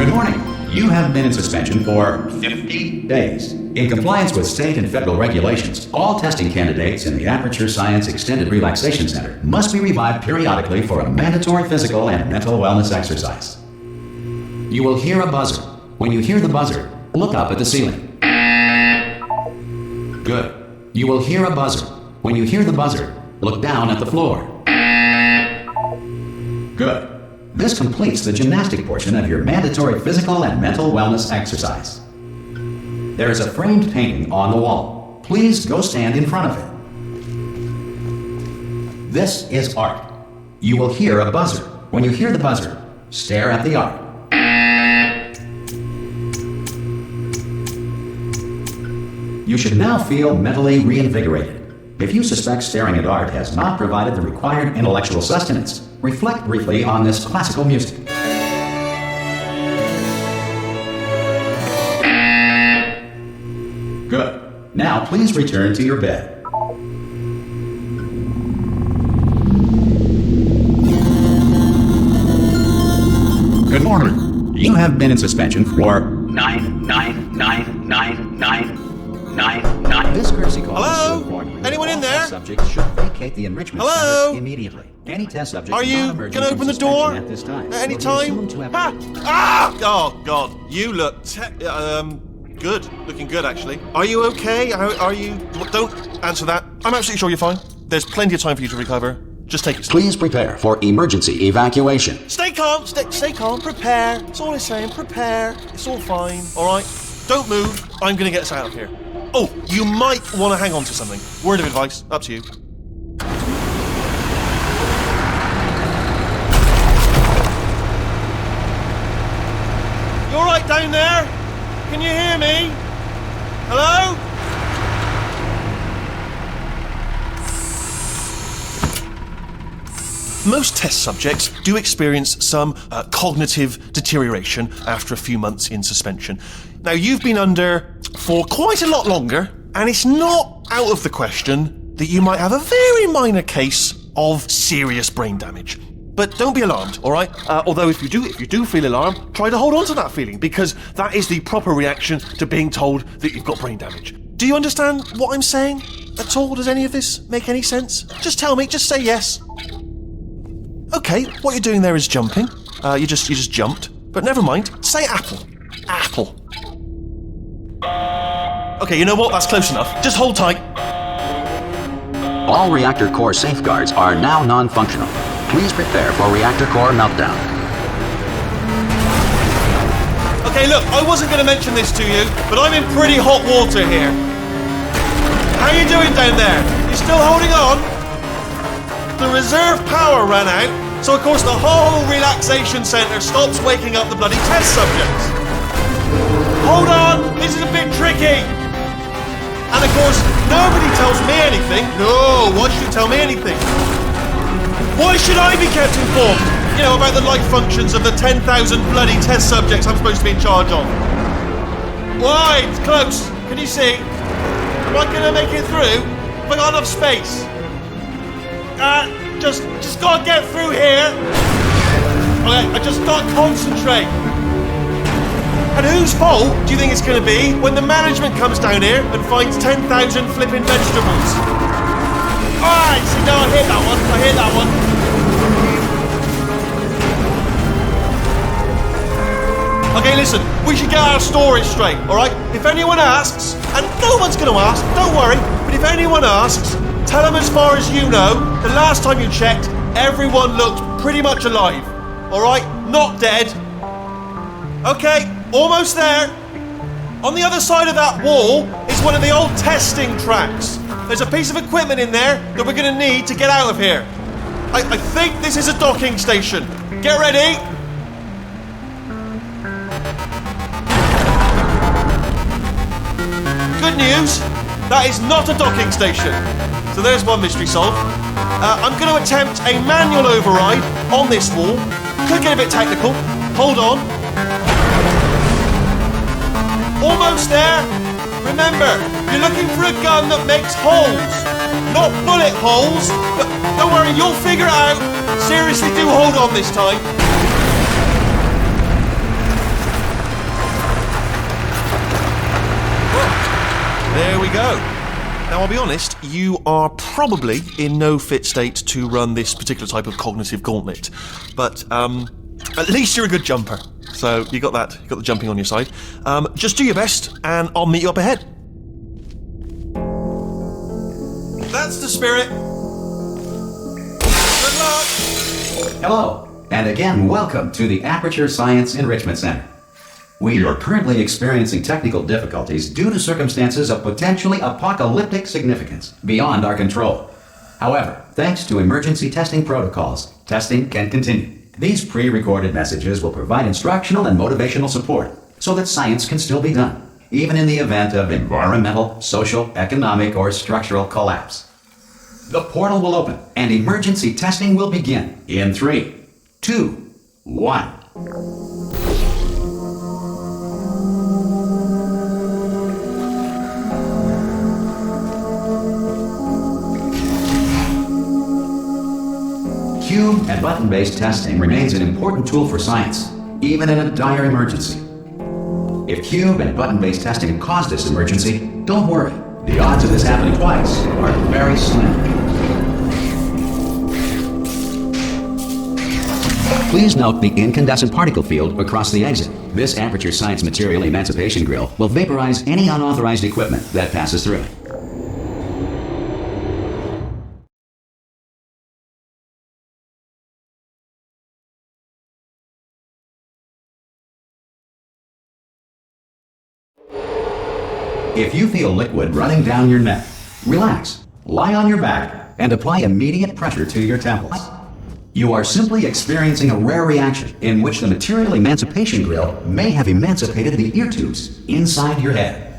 Good morning. You have been in suspension for 50 days. In compliance with state and federal regulations, all testing candidates in the Aperture Science Extended Relaxation Center must be revived periodically for a mandatory physical and mental wellness exercise. You will hear a buzzer. When you hear the buzzer, look up at the ceiling. Good. You will hear a buzzer. When you hear the buzzer, look down at the floor. Good. This completes the gymnastic portion of your mandatory physical and mental wellness exercise. There is a framed painting on the wall. Please go stand in front of it. This is art. You will hear a buzzer. When you hear the buzzer, stare at the art. You should now feel mentally reinvigorated. If you suspect staring at art has not provided the required intellectual sustenance, reflect briefly on this classical music. Good. Now please return to your bed. Good morning. You have been in suspension for 9999999. This courtesy call Hello? is so important. Anyone in there? Subjects should vacate the enrichment Hello? center immediately. Any test subject Are you going to open the door at this time at any will be time? assumed to have- Oh God, you look good. Looking good, actually. Are you okay? Are you? Don't answer that. I'm absolutely sure you're fine. There's plenty of time for you to recover. Just take it slow. Please prepare for emergency evacuation. Stay calm. Stay calm. Prepare. That's all I'm saying. Prepare. It's all fine. All right. Don't move. I'm gonna get us out of here. Oh, you might want to hang on to something. Word of advice. Up to you. You all right down there? Can you hear me? Hello? Most test subjects do experience some cognitive deterioration after a few months in suspension. Now, you've been under for quite a lot longer, and it's not out of the question that you might have a very minor case of serious brain damage. But don't be alarmed, all right? Although if you do feel alarmed, try to hold on to that feeling, because that is the proper reaction to being told that you've got brain damage. Do you understand what I'm saying at all? Does any of this make any sense? Just tell me, just say yes. Okay, what you're doing there is jumping. You just jumped. But never mind. Say apple. Apple. Okay, you know what? That's close enough. Just hold tight. All reactor core safeguards are now non-functional. Please prepare for reactor core meltdown. Okay, look, I wasn't going to mention this to you, but I'm in pretty hot water here. How you doing down there? You still holding on? The reserve power ran out, so of course the whole relaxation centre stops waking up the bloody test subjects. Hold on, this is a bit tricky. And of course, nobody tells me anything. No, why should you tell me anything? Why should I be kept informed? You know, about the life functions of the 10,000 bloody test subjects I'm supposed to be in charge of. Why? It's close. Can you see? Am I gonna make it through? Have I got enough space? Just gotta get through here. Okay, I just gotta concentrate. And whose fault do you think it's gonna be when the management comes down here and finds 10,000 flipping vegetables? Alright, see, no, I hear that one. Okay, listen, we should get our story straight, alright? If anyone asks, and no one's gonna ask, don't worry, but if anyone asks, tell them as far as you know, the last time you checked, everyone looked pretty much alive, alright? Not dead. Okay, almost there. On the other side of that wall is one of the old testing tracks. There's a piece of equipment in there that we're going to need to get out of here. I think this is a docking station. Get ready. Good news, that is not a docking station. So there's one mystery solved. I'm going to attempt a manual override on this wall. Could get a bit technical. Hold on. Almost there. Remember, you're looking for a gun that makes holes, not bullet holes. But don't worry, you'll figure it out. Seriously, do hold on this time. There we go. Now, I'll be honest, you are probably in no fit state to run this particular type of cognitive gauntlet. But at least you're a good jumper. So you got that. You got the jumping on your side. Just do your best, and I'll meet you up ahead. That's the spirit. Good luck. Hello, and again, welcome to the Aperture Science Enrichment Center. We are currently experiencing technical difficulties due to circumstances of potentially apocalyptic significance beyond our control. However, thanks to emergency testing protocols, testing can continue. These pre-recorded messages will provide instructional and motivational support so that science can still be done, even in the event of environmental, social, economic, or structural collapse. The portal will open and emergency testing will begin in 3, 2, 1. Cube and button-based testing remains an important tool for science, even in a dire emergency. If cube and button-based testing caused this emergency, don't worry. The odds of this happening twice are very slim. Please note the incandescent particle field across the exit. This Aperture Science Material Emancipation Grill will vaporize any unauthorized equipment that passes through it. If you feel liquid running down your neck, relax, lie on your back, and apply immediate pressure to your temples. You are simply experiencing a rare reaction in which the Material Emancipation Grill may have emancipated the ear tubes inside your head.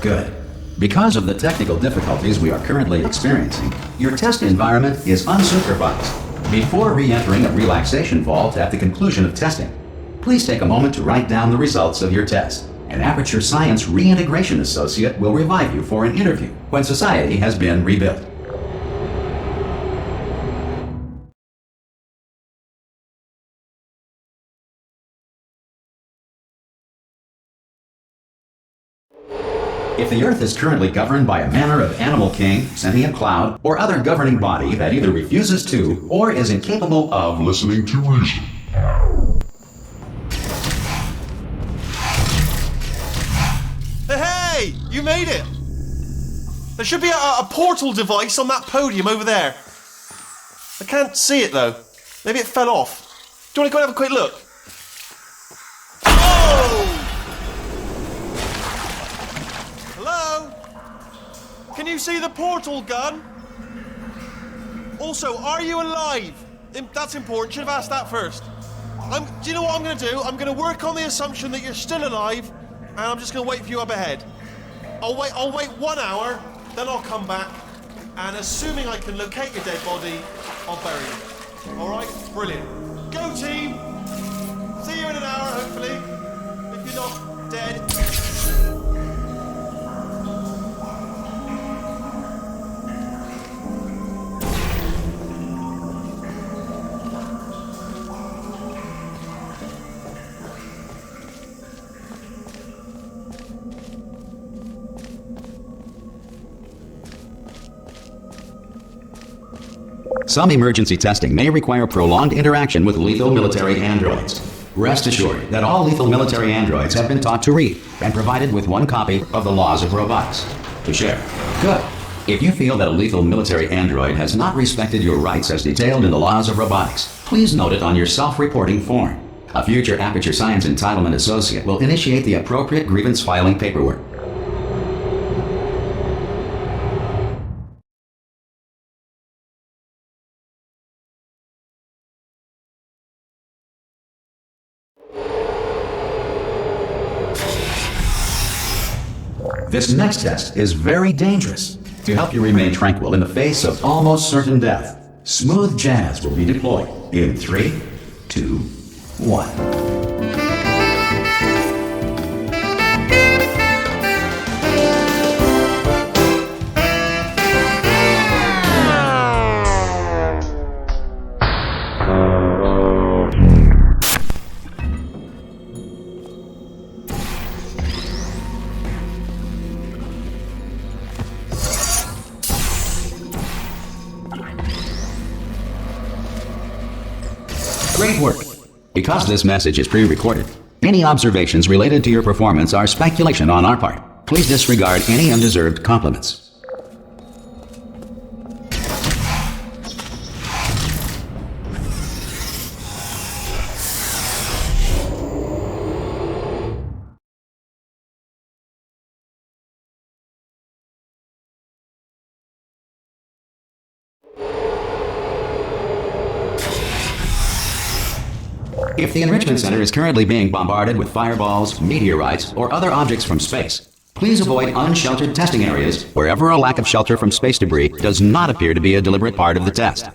Good. Because of the technical difficulties we are currently experiencing, your test environment is unsupervised. Before re-entering a relaxation vault at the conclusion of testing, please take a moment to write down the results of your test. An Aperture Science Reintegration Associate will revive you for an interview when society has been rebuilt. If the Earth is currently governed by a manner of animal king, sentient cloud, or other governing body that either refuses to or is incapable of listening to reason. Hey! You made it! There should be a portal device on that podium over there. I can't see it though. Maybe it fell off. Do you want to go and have a quick look? Can you see the portal gun? Also, are you alive? That's important. Should have asked that first. Do you know what I'm going to do? I'm going to work on the assumption that you're still alive, and I'm just going to wait for you up ahead. I'll wait 1 hour, then I'll come back, and assuming I can locate your dead body, I'll bury you. All right? Brilliant. Go team. See you in an hour, hopefully. If you're not dead. Some emergency testing may require prolonged interaction with lethal military androids. Rest assured that all lethal military androids have been taught to read and provided with 1 copy of the Laws of Robotics to share. Good. If you feel that a lethal military android has not respected your rights as detailed in the Laws of Robotics, please note it on your self-reporting form. A future Aperture Science Entitlement Associate will initiate the appropriate grievance filing paperwork. This next test is very dangerous. To help you remain tranquil in the face of almost certain death, smooth jazz will be deployed in 3, 2, 1. Great work. Because this message is pre-recorded, any observations related to your performance are speculation on our part. Please disregard any undeserved compliments. If the Enrichment Center is currently being bombarded with fireballs, meteorites, or other objects from space, please avoid unsheltered testing areas wherever a lack of shelter from space debris does not appear to be a deliberate part of the test.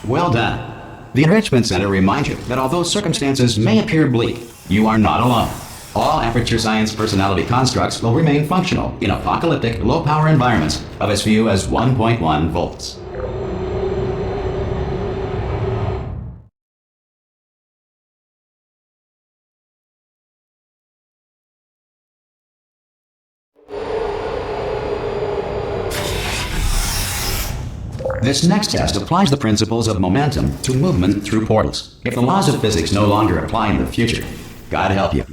Well done. The Enrichment Center reminds you that although circumstances may appear bleak, you are not alone. All Aperture Science personality constructs will remain functional in apocalyptic, low-power environments of as few as 1.1 volts. This next test applies the principles of momentum to movement through portals. If the laws of physics no longer apply in the future, God help you.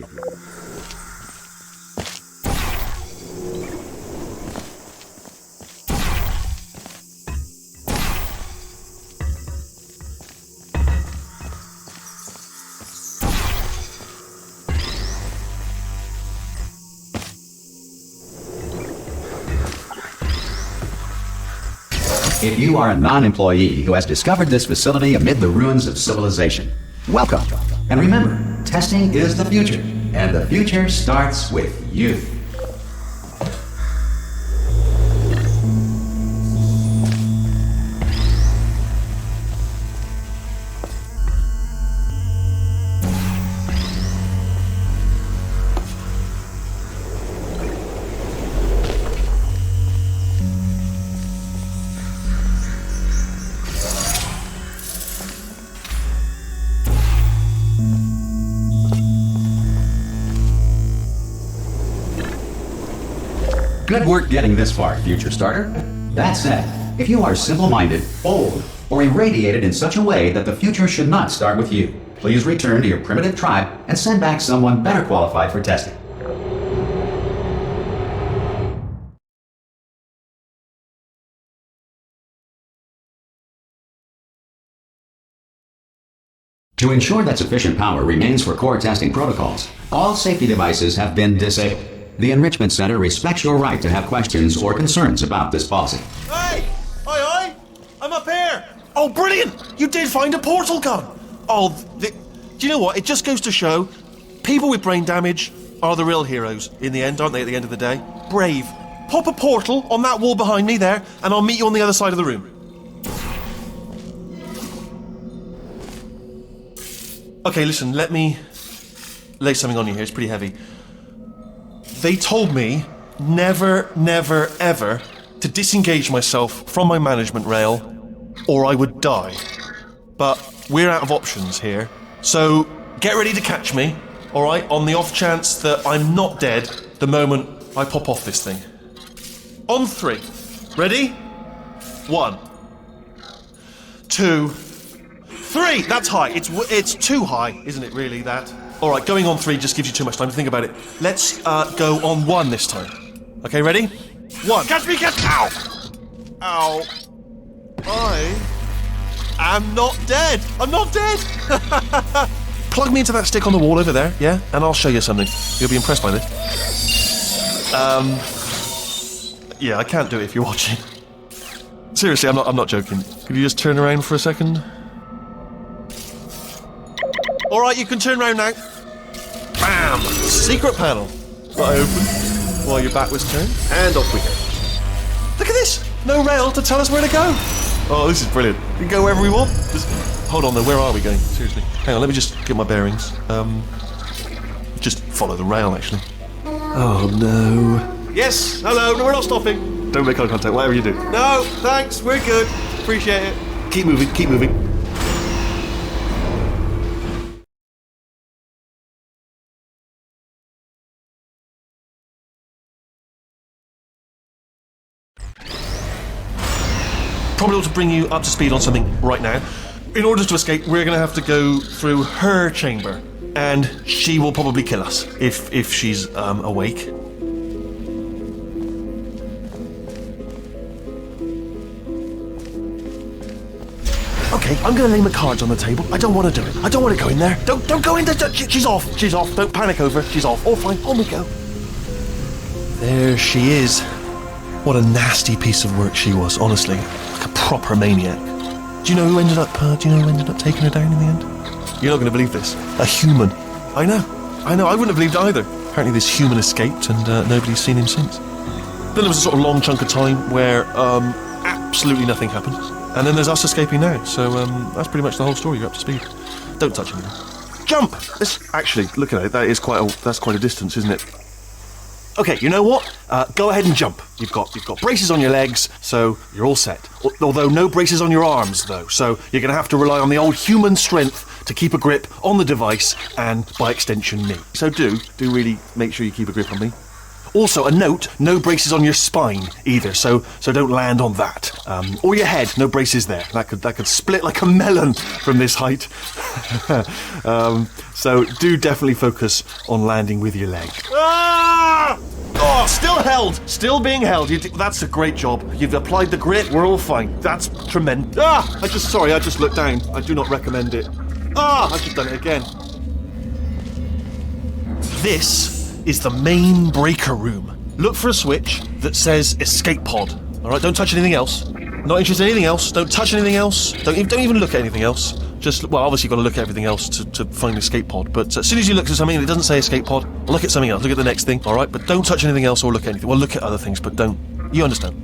If you are a non-employee who has discovered this facility amid the ruins of civilization, welcome. And remember, testing is the future, and the future starts with you. Good work getting this far, future starter. That said, if you are simple-minded, old, or irradiated in such a way that the future should not start with you, please return to your primitive tribe and send back someone better qualified for testing. To ensure that sufficient power remains for core testing protocols, all safety devices have been disabled. The Enrichment Center respects your right to have questions or concerns about this policy. Hey! Aye! I'm up here! Oh, brilliant! You did find a portal gun! Oh, do you know what? It just goes to show, people with brain damage are the real heroes in the end, aren't they, at the end of the day? Brave. Pop a portal on that wall behind me there, and I'll meet you on the other side of the room. Okay, listen, let me lay something on you here. It's pretty heavy. They told me never, never, ever to disengage myself from my management rail or I would die. But we're out of options here. So get ready to catch me, all right, on the off chance that I'm not dead the moment I pop off this thing. On 3. Ready? 1, 2, 3. That's high. It's too high, isn't it, really, that? All right, going on 3 just gives you too much time to think about it. Let's go on 1 this time. Okay, ready? 1. Catch me, catch me! Ow! Ow. I am not dead. I'm not dead. Plug me into that stick on the wall over there, yeah? And I'll show you something. You'll be impressed by this. Yeah, I can't do it if you're watching. Seriously, I'm not joking. Could you just turn around for a second? All right, you can turn around now. Bam! Secret panel. That open while your back was turned, and off we go. Look at this! No rail to tell us where to go. Oh, this is brilliant. We can go wherever we want. Just Hold on though, where are we going? Seriously. Hang on, let me just get my bearings. Just follow the rail, actually. Oh no. Yes, hello, no, we're not stopping. Don't make eye contact, whatever you do. No, thanks, we're good. Appreciate it. Keep moving, keep moving. Probably ought to bring you up to speed on something right now. In order to escape, we're going to have to go through her chamber, and she will probably kill us if she's awake. Okay, I'm going to lay my cards on the table. I don't want to do it. I don't want to go in there. Don't go in there. She's off. She's off. Don't panic over. She's off. All fine. On we go. There she is. What a nasty piece of work she was, honestly. Like a proper maniac. Do you know who ended up taking her down in the end? You're not going to believe this. A human. I know. I wouldn't have believed it either. Apparently this human escaped and nobody's seen him since. Then there was a sort of long chunk of time where absolutely nothing happened. And then there's us escaping now. So that's pretty much the whole story. You're up to speed. Don't touch anything. Jump! Actually, look at it. That's quite a distance, isn't it? Okay, you know what? Go ahead and jump. You've got braces on your legs, so you're all set. Although no braces on your arms, though. So you're going to have to rely on the old human strength to keep a grip on the device and, by extension, me. So do really make sure you keep a grip on me. Also, a note: no braces on your spine either. So don't land on that. Or your head. No braces there. That could split like a melon from this height. So do definitely focus on landing with your leg. Ah! Oh, still held. Still being held. That's a great job. You've applied the grit. We're all fine. That's tremendous. I just looked down. I do not recommend it. I've just done it again. This is the main breaker room. Look for a switch that says escape pod. All right, don't touch anything else. Not interested in anything else. Don't touch anything else. Don't even look at anything else. Obviously you've got to look at everything else to find the escape pod. But as soon as you look at something and it doesn't say escape pod, look at something else. Look at the next thing. All right, but don't touch anything else or look at anything. Well, look at other things, but don't. You understand?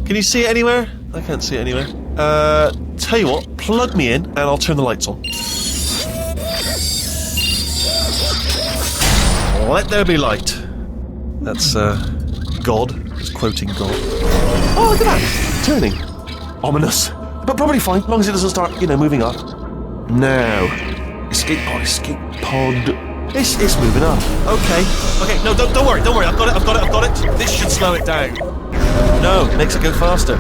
Can you see it anywhere? I can't see it anywhere. Tell you what, plug me in and I'll turn the lights on. Let there be light. That's, God. Just quoting God. Oh, look at that! Turning. Ominous. But probably fine, as long as it doesn't start, moving up. Now. Escape pod. It's moving up. Okay, no, don't worry. I've got it. This should slow it down. No, makes it go faster.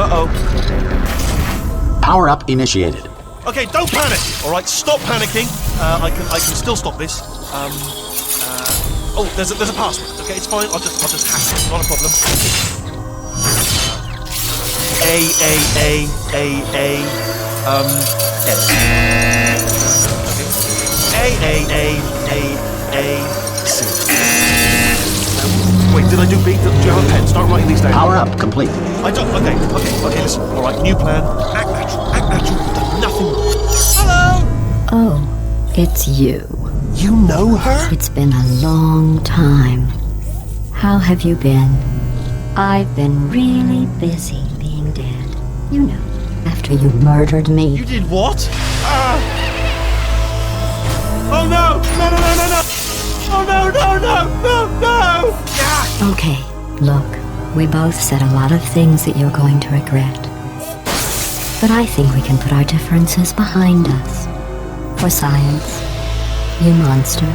Uh-oh. Power up initiated. Okay, don't panic! Alright, stop panicking. I can still stop this. There's a password. Okay, it's fine. I'll just hack it. Not a problem. C. Wait, did I do B? Do you have a pen? Start writing these down. Power up complete. I don't. Okay, listen. Alright, new plan. Act natural. Done nothing wrong. Hello! Oh, it's you. You know her? It's been a long time. How have you been? I've been really busy being dead. You know, after you murdered me. You did what? Oh no! No! Oh no! Yeah! Okay, look, we both said a lot of things that you're going to regret. But I think we can put our differences behind us. For science, you monster.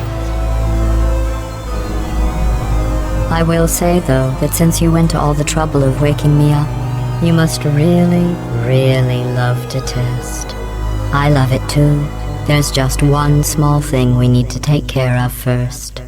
I will say, though, that since you went to all the trouble of waking me up, you must really, really love to test. I love it too. There's just one small thing we need to take care of first.